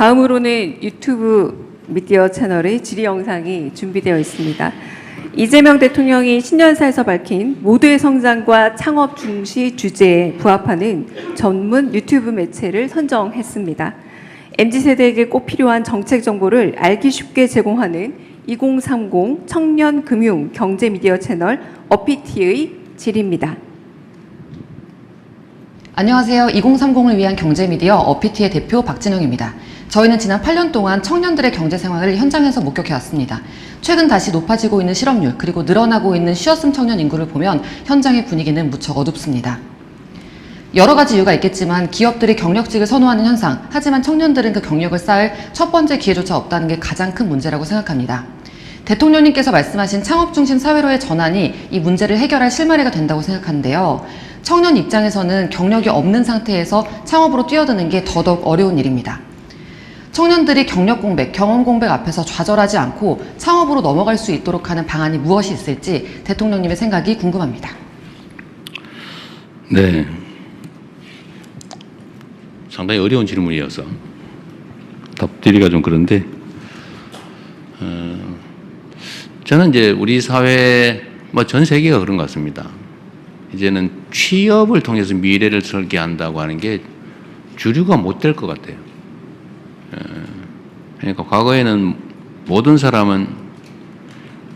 다음으로는 유튜브 미디어 채널의 질의 영상이 준비되어 있습니다. 이재명 대통령이 신년사에서 밝힌 모두의 성장과 창업 중시 주제에 부합하는 전문 유튜브 매체를 선정했습니다. MZ세대에게 꼭 필요한 정책 정보를 알기 쉽게 제공하는 2030 청년 금융 경제 미디어 채널 어피티의 질의입니다. 안녕하세요. 2030을 위한 경제미디어 어피티의 대표 박진영입니다. 저희는 지난 8년 동안 청년들의 경제 생활을 현장에서 목격해왔습니다. 최근 다시 높아지고 있는 실업률, 그리고 늘어나고 있는 쉬었음 청년 인구를 보면 현장의 분위기는 무척 어둡습니다. 여러 가지 이유가 있겠지만 기업들이 경력직을 선호하는 현상, 하지만 청년들은 그 경력을 쌓을 첫 번째 기회조차 없다는 게 가장 큰 문제라고 생각합니다. 대통령님께서 말씀하신 창업 중심 사회로의 전환이 이 문제를 해결할 실마리가 된다고 생각하는데요. 청년 입장에서는 경력이 없는 상태에서 창업으로 뛰어드는 게 더더욱 어려운 일입니다. 청년들이 경력 공백, 경험 공백 앞에서 좌절하지 않고 창업으로 넘어갈 수 있도록 하는 방안이 무엇이 있을지 대통령님의 생각이 궁금합니다. 네. 상당히 어려운 질문이어서 답드리기가 좀 그런데, 저는 이제 우리 사회, 전 세계가 그런 것 같습니다. 이제는 취업을 통해서 미래를 설계한다고 하는 게 주류가 못 될 것 같아요. 그러니까 과거에는 모든 사람은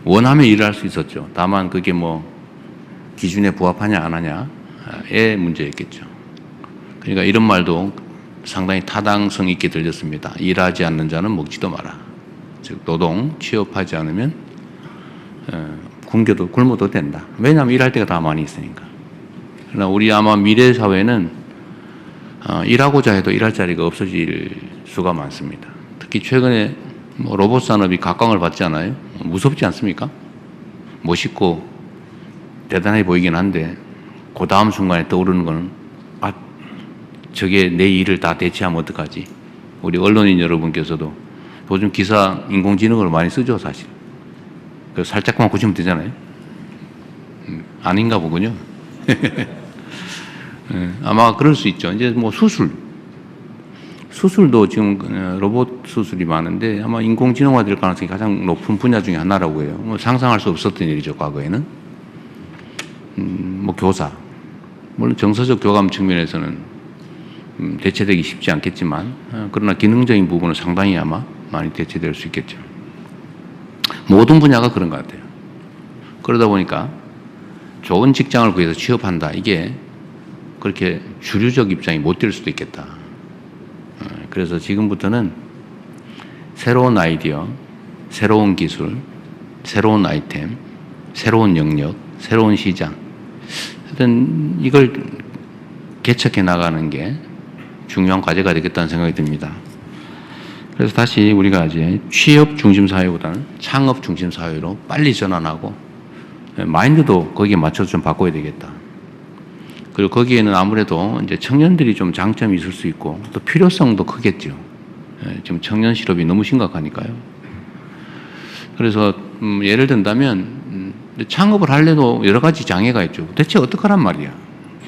원하면 일을 할 수 있었죠. 다만 그게 기준에 부합하냐 안 하냐의 문제였겠죠. 그러니까 이런 말도 상당히 타당성 있게 들렸습니다. 일하지 않는 자는 먹지도 마라. 즉 노동, 취업하지 않으면 굶어도 된다. 왜냐하면 일할 때가 다 많이 있으니까. 그러나 우리 아마 미래 사회는 일하고자 해도 일할 자리가 없어질 수가 많습니다. 특히 최근에 로봇 산업이 각광을 받지 않아요? 무섭지 않습니까? 멋있고 대단해 보이긴 한데 그 다음 순간에 떠오르는 거는 저게 내 일을 다 대체하면 어떡하지? 우리 언론인 여러분께서도 요즘 기사 인공지능을 많이 쓰죠, 사실. 살짝만 고치면 되잖아요. 아닌가 보군요. 아마 그럴 수 있죠. 이제 수술도 지금 로봇 수술이 많은데 아마 인공지능화 될 가능성이 가장 높은 분야 중에 하나라고 해요. 상상할 수 없었던 일이죠, 과거에는. 교사. 물론 정서적 교감 측면에서는 대체되기 쉽지 않겠지만, 그러나 기능적인 부분은 상당히 아마 많이 대체될 수 있겠죠. 모든 분야가 그런 것 같아요. 그러다 보니까 좋은 직장을 구해서 취업한다. 이게 그렇게 주류적 입장이 못 될 수도 있겠다. 그래서 지금부터는 새로운 아이디어, 새로운 기술, 새로운 아이템, 새로운 영역, 새로운 시장, 하여튼 이걸 개척해 나가는 게 중요한 과제가 되겠다는 생각이 듭니다. 그래서 다시 우리가 이제 취업 중심 사회보다는 창업 중심 사회로 빨리 전환하고 마인드도 거기에 맞춰서 좀 바꿔야 되겠다. 그리고 거기에는 아무래도 이제 청년들이 좀 장점이 있을 수 있고 또 필요성도 크겠죠. 지금 청년 실업이 너무 심각하니까요. 그래서 예를 든다면 창업을 하려도 여러 가지 장애가 있죠. 대체 어떡하란 말이야.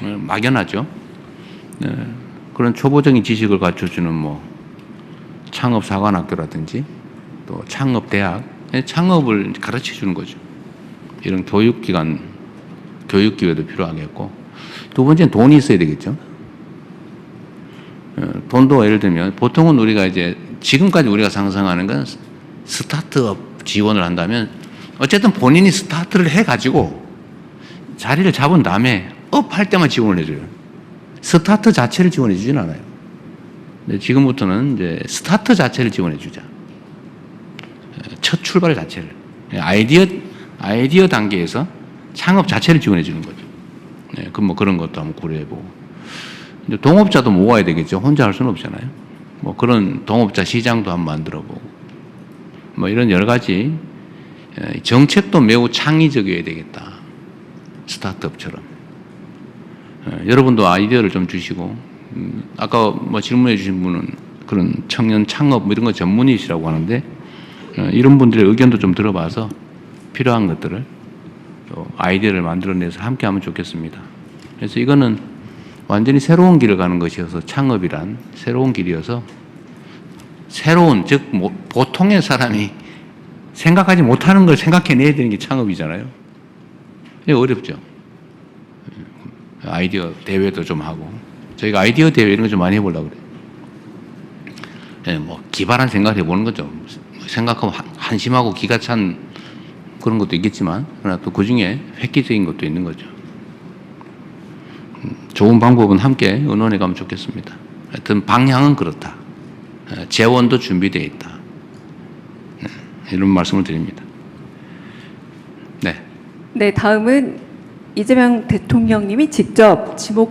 막연하죠. 그런 초보적인 지식을 갖춰주는 창업 사관학교라든지 또 창업 대학, 창업을 가르쳐 주는 거죠. 이런 교육기관, 교육기회도 필요하겠고, 두 번째는 돈이 있어야 되겠죠. 돈도 예를 들면 보통은 우리가 이제 지금까지 우리가 상상하는 건 스타트업 지원을 한다면 어쨌든 본인이 스타트를 해가지고 자리를 잡은 다음에 업 할 때만 지원을 해줘요. 스타트 자체를 지원해 주진 않아요. 근데 지금부터는 이제 스타트 자체를 지원해 주자. 첫 출발 자체를. 아이디어 단계에서 창업 자체를 지원해 주는 거죠. 그런 것도 한번 고려해보고. 이제 동업자도 모아야 되겠죠. 혼자 할 수는 없잖아요. 그런 동업자 시장도 한번 만들어보고. 이런 여러 가지 정책도 매우 창의적이어야 되겠다. 스타트업처럼. 여러분도 아이디어를 좀 주시고, 아까 질문해 주신 분은 그런 청년 창업 이런 거 전문이시라고 하는데, 이런 분들의 의견도 좀 들어봐서 필요한 것들을 또 아이디어를 만들어내서 함께 하면 좋겠습니다. 그래서 이거는 완전히 새로운 길을 가는 것이어서 창업이란 새로운 길이어서 새로운, 즉 보통의 사람이 생각하지 못하는 걸 생각해내야 되는 게 창업이잖아요. 이게 어렵죠. 아이디어 대회도 좀 하고, 저희가 아이디어 대회 이런 거 좀 많이 해보려고 그래요. 예, 뭐 기발한 생각을 해보는 거죠. 생각하면 한심하고 기가 찬 그런 것도 있겠지만, 그러나 또 그 중에 획기적인 것도 있는 거죠. 좋은 방법은 함께 의논해 가면 좋겠습니다. 하여튼 방향은 그렇다. 재원도 준비되어 있다. 이런 말씀을 드립니다. 네. 네, 다음은 이재명 대통령님이 직접 지목